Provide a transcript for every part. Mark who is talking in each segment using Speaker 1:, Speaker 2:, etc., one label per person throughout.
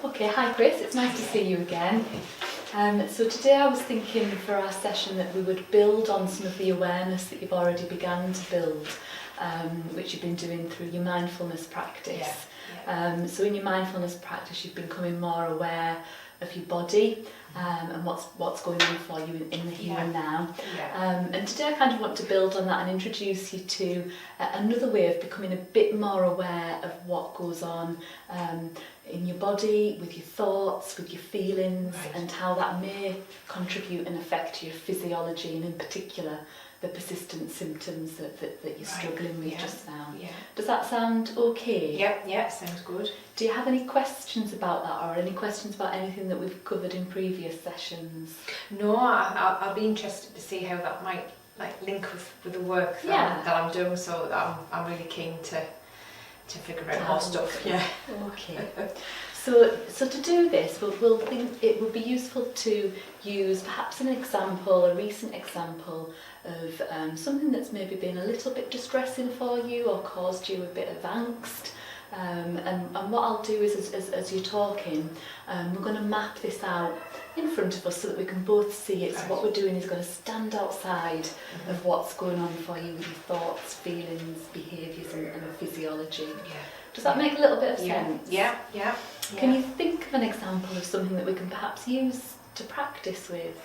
Speaker 1: Okay, hi Chris, it's nice to see you again. So today I was thinking for our session that we would build on some of the awareness that you've already begun to build, which you've been doing through your mindfulness practice. So in your mindfulness practice you've been becoming more aware of your body and what's going on for you in the here and now. And today I kind of want to build on that and introduce you to another way of becoming a bit more aware of what goes on in your body, with your thoughts, with your feelings, and how that may contribute and affect your physiology, and in particular the persistent symptoms that you're struggling with just now. Does that sound okay?
Speaker 2: Yeah, sounds good.
Speaker 1: Do you have any questions about that, or any questions about anything that we've covered in previous sessions?
Speaker 2: No, I'll be interested to see how that might link with the work that I'm doing, so I'm really keen to figure out more stuff.
Speaker 1: Okay. So to do this, we'll think it would be useful to use perhaps an example, a recent example of something that's maybe been a little bit distressing for you or caused you a bit of angst. And what I'll do is, as you're talking, we're going to map this out in front of us so that we can both see it. So what we're doing is going to stand outside of what's going on for you with your thoughts, feelings, behaviours and physiology. Does that make a little bit of sense?
Speaker 2: Yeah.
Speaker 1: Can you think of an example of something that we can perhaps use to practice with?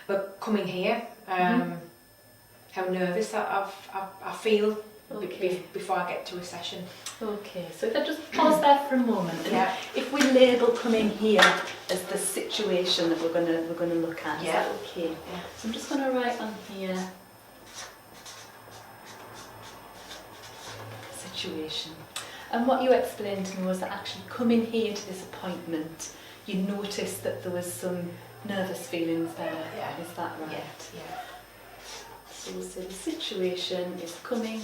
Speaker 2: But coming here, how nervous I feel before I get to a session.
Speaker 1: Okay, so if I just pause there for a moment, and if we label coming here as the situation that we're going to look at, is that okay? So I'm just going to write on here situation. And what you explained to me was that actually coming here to this appointment, you noticed that there was some nervous feelings there. Is that right?
Speaker 2: Yeah.
Speaker 1: So we'll say the situation is coming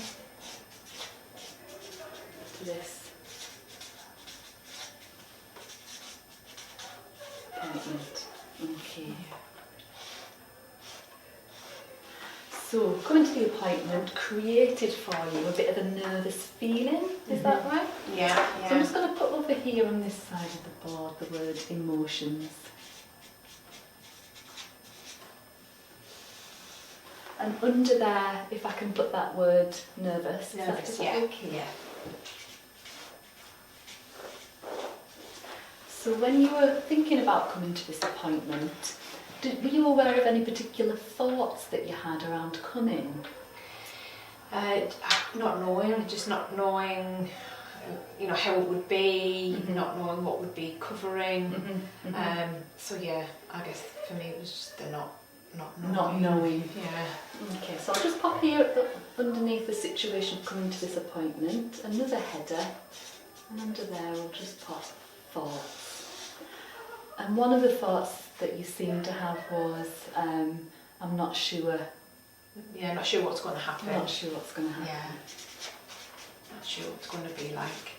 Speaker 1: to this appointment. Okay. So coming to the appointment created for you a bit of a nervous feeling. Is that right?
Speaker 2: Yeah.
Speaker 1: So I'm just going to put over here on this side of the board the word emotions. And under there, if I can put that word nervous, is that okay?
Speaker 2: Yeah.
Speaker 1: So when you were thinking about coming to this appointment, were you aware of any particular thoughts that you had around coming?
Speaker 2: Not knowing, how it would be, not knowing what would be covering. So yeah, I guess for me it was just the not knowing.
Speaker 1: Yeah. Okay, so I'll just pop here underneath the situation of coming to this appointment, another header, and under there we'll just pop thoughts. And one of the thoughts that you seem to have was, I'm not sure.
Speaker 2: Yeah, not sure what's going to happen.
Speaker 1: Not sure what's going to happen.
Speaker 2: Yeah. Not sure what it's going to be like.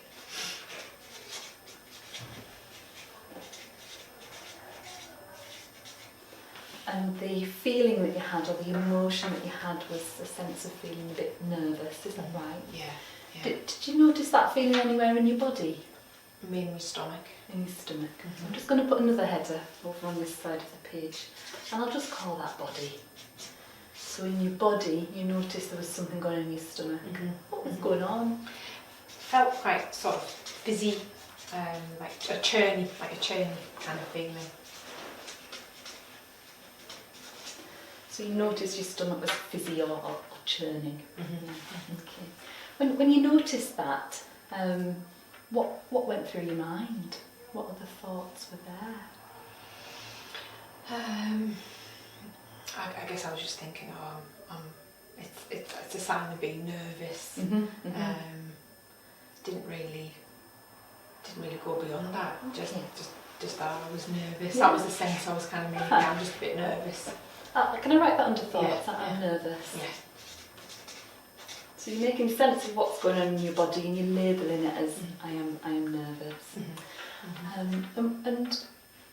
Speaker 1: And the feeling that you had, or the emotion that you had, was a sense of feeling a bit nervous, is that right?
Speaker 2: Yeah.
Speaker 1: Did you notice that feeling anywhere in your body?
Speaker 2: I mean, in my stomach.
Speaker 1: In your stomach. So I'm just going to put another header over on this side of the page, and I'll just call that body. So in your body, you noticed there was something going on in your stomach. What was going on?
Speaker 2: Felt quite sort of fizzy, like a churny kind of feeling.
Speaker 1: So you noticed your stomach was fizzy or churning. Okay. When you noticed that, what went through your mind? What other thoughts were there?
Speaker 2: I guess I was just thinking, it's a sign of being nervous. Didn't really go beyond that. Just that I was nervous. That was the sense I was kind of making. I'm just a bit nervous.
Speaker 1: Can I write that under thoughts? I'm nervous.
Speaker 2: Yeah.
Speaker 1: So you're making sense of what's going on in your body and you're labelling it as I am nervous. And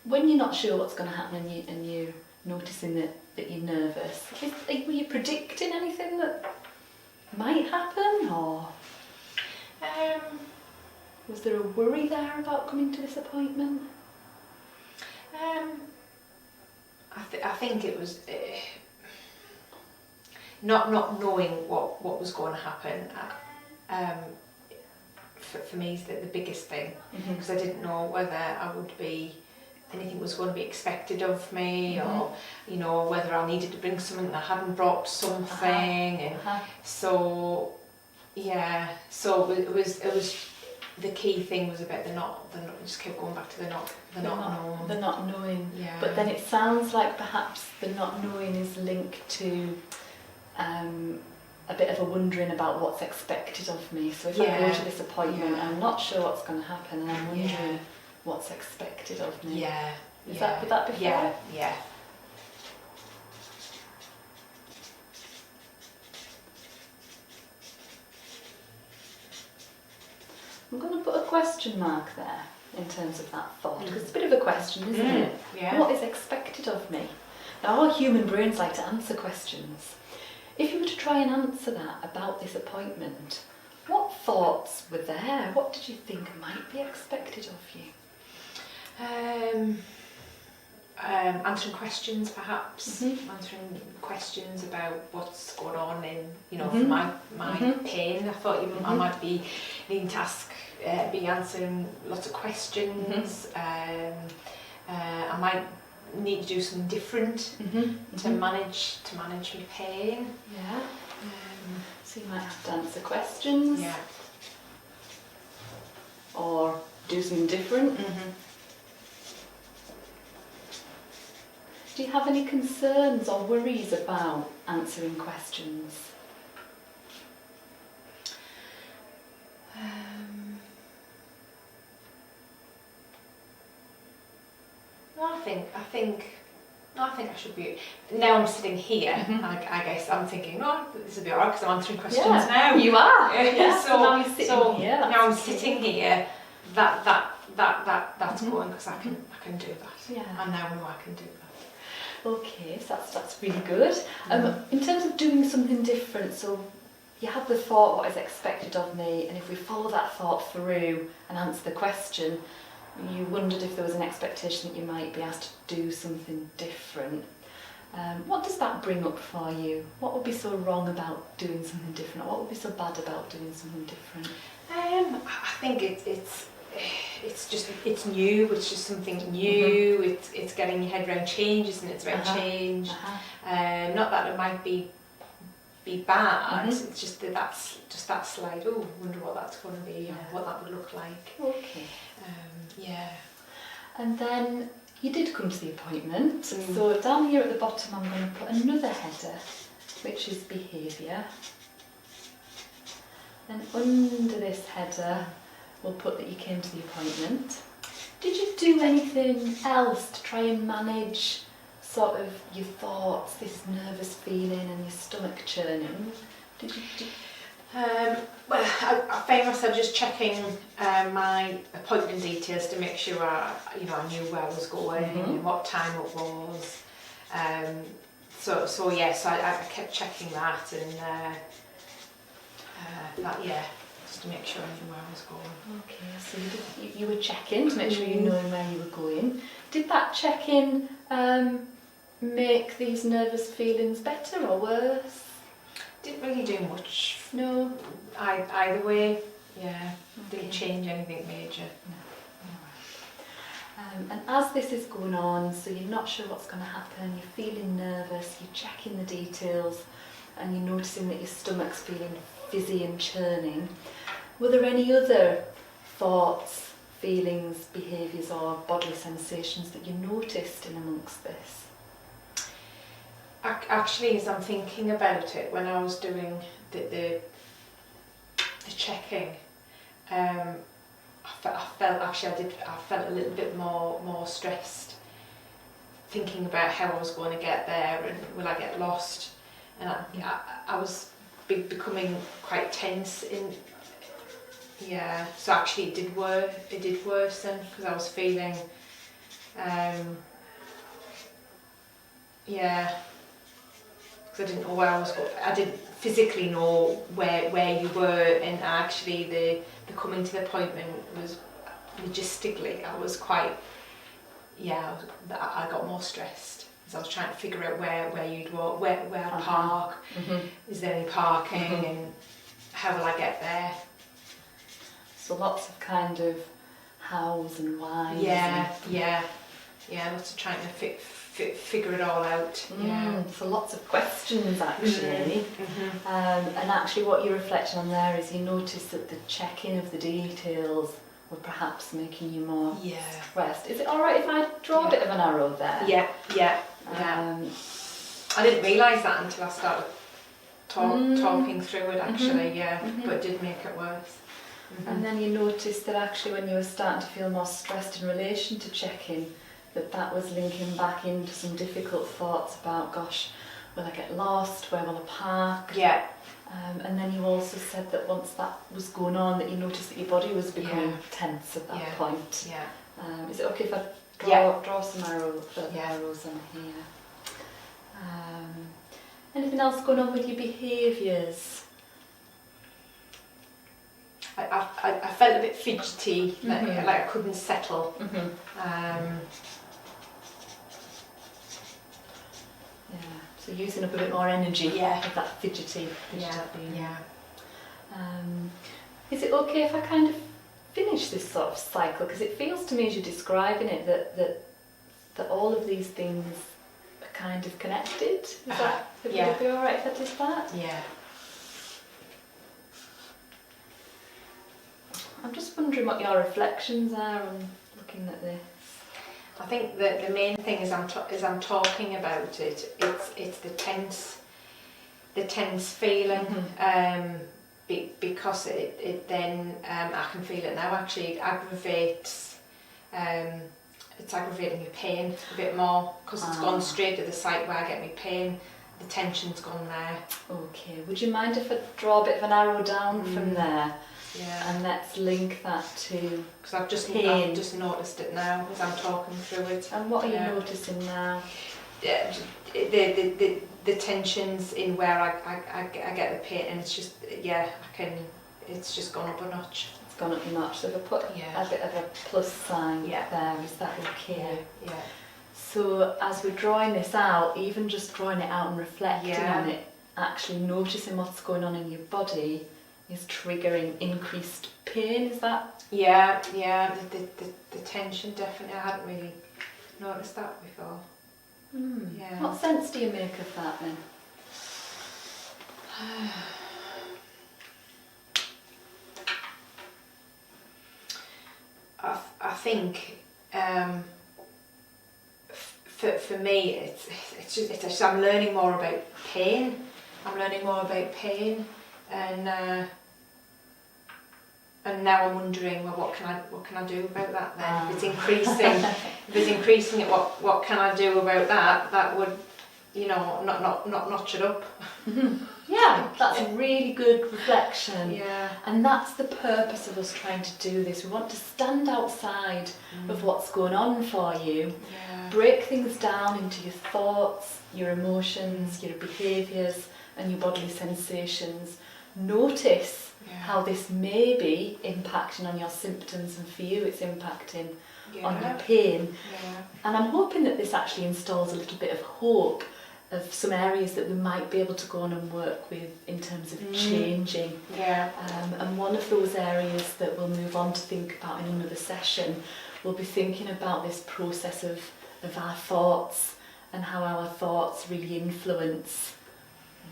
Speaker 1: when you're not sure what's going to happen and you're noticing that you're nervous, were you predicting anything that might happen, or? Was there a worry there about coming to this appointment?
Speaker 2: I think it was not knowing what was going to happen. For me is the biggest thing, because I didn't know whether anything was going to be expected of me, or whether I needed to bring something and I hadn't brought something, and so it was the key thing was about the not just kept going back to the not knowing.
Speaker 1: Yeah. But then it sounds like perhaps the not knowing is linked to a bit of a wondering about what's expected of me. So if I go to this appointment, I'm not sure what's going to happen, and I'm wondering what's expected of me.
Speaker 2: Yeah.
Speaker 1: Would that be fair?
Speaker 2: Yeah.
Speaker 1: I'm going to put a question mark there in terms of that thought, because it's a bit of a question, isn't it?
Speaker 2: Yeah.
Speaker 1: What is expected of me? Now, our human brains like to answer questions. If you were to try and answer that about this appointment, what thoughts were there? What did you think might be expected of you?
Speaker 2: Answering questions, perhaps. Answering questions about what's going on in, for my pain. I thought I might be needing to be answering lots of questions. I might need to do something different to manage my pain.
Speaker 1: Yeah. So you might have to answer questions.
Speaker 2: Yeah.
Speaker 1: Or do something different. Do you have any concerns or worries about answering questions? I think I should be. Now I'm sitting here. I guess I'm thinking, this will be alright because I'm answering questions now. You are.
Speaker 2: So
Speaker 1: now you're sitting here.
Speaker 2: Now I'm sitting here. That's going, because I can do that.
Speaker 1: Yeah.
Speaker 2: I now know I can do that.
Speaker 1: Okay, so that's really good. In terms of doing something different, so you had the thought, what is expected of me, and if we follow that thought through and answer the question, you wondered if there was an expectation that you might be asked to do something different. What does that bring up for you? What would be so wrong about doing something different? What would be so bad about doing something different?
Speaker 2: I think it's new. It's just something new. It's getting your head around change, isn't it? It's about change. Not that it might be bad. It's just that's that slide. Oh, wonder what that's going to be, or what that would look like.
Speaker 1: Okay.
Speaker 2: Yeah.
Speaker 1: And then you did come to the appointment. So down here at the bottom, I'm going to put another header, which is behaviour. And under this header, we'll put that you came to the appointment. Did you do anything else to try and manage sort of your thoughts, this nervous feeling and your stomach churning? Did you
Speaker 2: well, I found myself just checking my appointment details to make sure I knew where I was going and what time it was. So I kept checking that, and just to make sure I knew where I was going.
Speaker 1: Okay, so you were checking to make sure you know where you were going. Did that check-in make these nervous feelings better or worse?
Speaker 2: Didn't really do much.
Speaker 1: No.
Speaker 2: Either way, yeah.
Speaker 1: Okay.
Speaker 2: Didn't change anything major.
Speaker 1: No. And as this is going on, so you're not sure what's going to happen, you're feeling nervous, you're checking the details, and you're noticing that your stomach's feeling fizzy and churning. Were there any other thoughts, feelings, behaviours or bodily sensations that you noticed in amongst this?
Speaker 2: Actually, as I'm thinking about it, when I was doing the checking, I felt a little bit more stressed, thinking about how I was going to get there and will I get lost, and I was becoming quite tense so actually it did worsen, because I was feeling because I didn't know where I was going. I didn't physically know where you were, and actually the coming to the appointment was logistically, I was quite, I got more stressed as I was trying to figure out where you'd walk, where I'd park, is there any parking, and how will I get there?
Speaker 1: So lots of kind of hows and whys.
Speaker 2: Lots of trying to figure it all out.
Speaker 1: So lots of questions actually. And actually what you're reflecting on there is you notice that the checking of the details were perhaps making you more stressed. Is it alright if I draw a bit of an arrow there?
Speaker 2: Yeah. I didn't realise that until I started talking through it actually, but it did make it worse.
Speaker 1: And then you noticed that actually when you were starting to feel more stressed in relation to check-in, that was linking back into some difficult thoughts about, gosh, will I get lost, where will I park? And then you also said that once that was going on, that you noticed that your body was becoming tense at that point. Is it okay if I draw some arrows on here? Anything else going on with your behaviours?
Speaker 2: I felt a bit fidgety, like I couldn't settle.
Speaker 1: So using up a bit more energy of that fidgety being. Is it okay if I kind of finish this sort of cycle? Because it feels to me as you're describing it that all of these things are kind of connected. Would it be alright if I did that? I'm just wondering what your reflections are on looking at this.
Speaker 2: I think that the main thing is I'm talking about it. It's the tense feeling, because it then I can feel it now. Actually, it aggravates. It's aggravating your pain a bit more because it's gone straight to the site where I get my pain. The tension's gone there.
Speaker 1: Okay. Would you mind if I draw a bit of an arrow down from there? And let's link that to
Speaker 2: because I've just noticed it now as I'm talking through it.
Speaker 1: And what are you noticing now?
Speaker 2: The tensions in where I get the pain, and it's just it's just gone up a notch.
Speaker 1: It's gone up a notch. So if I put a bit of a plus sign there, is that okay? So as we're drawing this out, even just drawing it out and reflecting on it, actually noticing what's going on in your body is triggering increased pain, is that? The tension definitely, I hadn't really noticed that before. What sense do you make of that then?
Speaker 2: I think for me it's just I'm learning more about pain. And now I'm wondering, well, what can I do about that then? If it's increasing it, what can I do about that? That would, not notch it up.
Speaker 1: That's a really good reflection. And that's the purpose of us trying to do this. We want to stand outside of what's going on for you, break things down into your thoughts, your emotions, your behaviours and your bodily sensations. Notice how this may be impacting on your symptoms, and for you it's impacting on your pain. And I'm hoping that this actually installs a little bit of hope of some areas that we might be able to go on and work with in terms of changing. And one of those areas that we'll move on to think about in another session, we'll be thinking about this process of our thoughts and how our thoughts really influence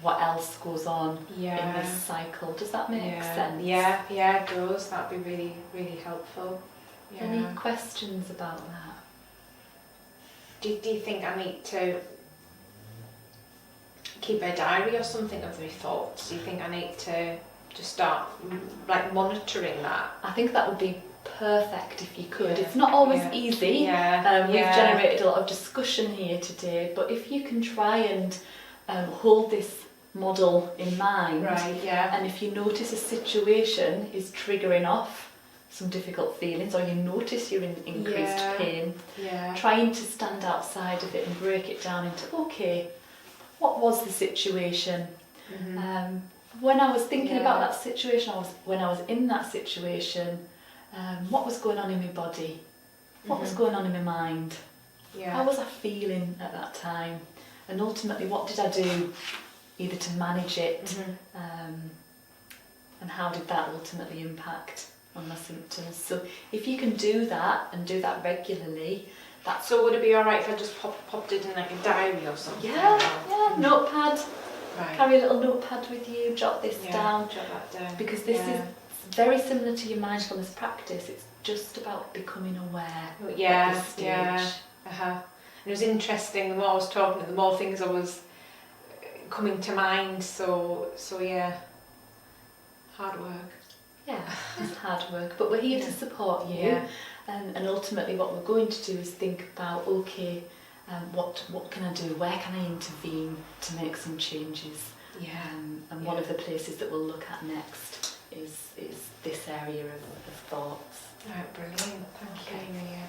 Speaker 1: what else goes on in this cycle. Does that make sense?
Speaker 2: Yeah, it does. That'd be really, really helpful.
Speaker 1: Any questions about that?
Speaker 2: Do you think I need to keep a diary or something of my thoughts? Do you think I need to start monitoring that?
Speaker 1: I think that would be perfect if you could. It's not always easy. We've generated a lot of discussion here today, but if you can try and hold this model in mind, and if you notice a situation is triggering off some difficult feelings, or you notice you're in increased pain, trying to stand outside of it and break it down into, okay, what was the situation?
Speaker 2: Mhm.
Speaker 1: When I was thinking about
Speaker 2: Yeah.
Speaker 1: that situation, when I was in that situation, what was going on in my body? What was going on in my mind?
Speaker 2: Yeah.
Speaker 1: How was I feeling at that time? And ultimately, what did I do either to manage it,
Speaker 2: Mhm.
Speaker 1: and how did that ultimately impact on my symptoms? So if you can do that and do that regularly, that's...
Speaker 2: So would it be alright if I just popped it in like a diary or something?
Speaker 1: Yeah, notepad.
Speaker 2: Right.
Speaker 1: Carry a little notepad with you, jot this down.
Speaker 2: Jot that down.
Speaker 1: Because this is very similar to your mindfulness practice. It's just about becoming aware at this stage.
Speaker 2: And it was interesting, the more I was talking, the more things I was coming to mind, so yeah, hard work.
Speaker 1: Yeah, it's hard work, but we're here to support you.
Speaker 2: Yeah.
Speaker 1: And ultimately what we're going to do is think about, okay, what can I do? Where can I intervene to make some changes?
Speaker 2: Yeah.
Speaker 1: And one of the places that we'll look at next is this area of thoughts.
Speaker 2: Right, brilliant. Thank you. Yeah.